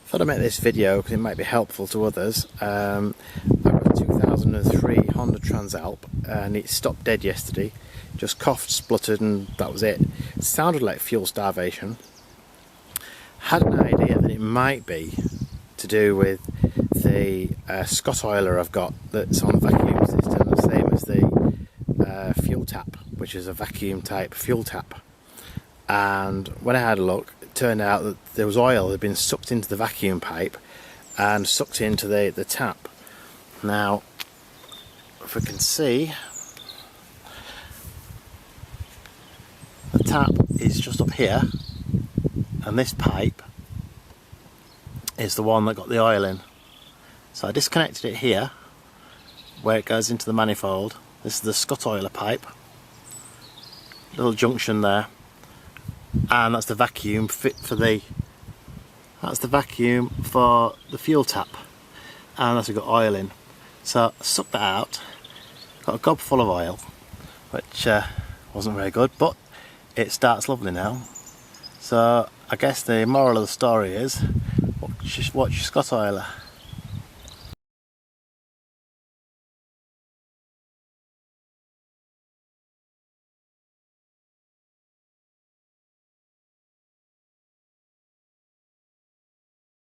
Thought I'd make this video because it might be helpful to others. I've got a 2003 Honda Transalp and it stopped dead yesterday. Just coughed, spluttered, and that was it. It sounded like fuel starvation. Had an idea that it might be to do with the Scott oiler I've got that's on vacuum system, the same as the fuel tap, which is a vacuum type fuel tap. And when I had a look, it turned out that there was oil that had been sucked into the vacuum pipe and sucked into the tap. Now, if we can see, the tap is just up here, and this pipe is the one that got the oil in. So I disconnected it here, where it goes into the manifold. This is the Scott oiler pipe, little junction there. And that's the vacuum fit for that's the vacuum for the fuel tap, and that's got oil in. So I sucked that out, got a gob full of oil, which wasn't very good, but it starts lovely now. So I guess the moral of the story is watch your Scott oiler.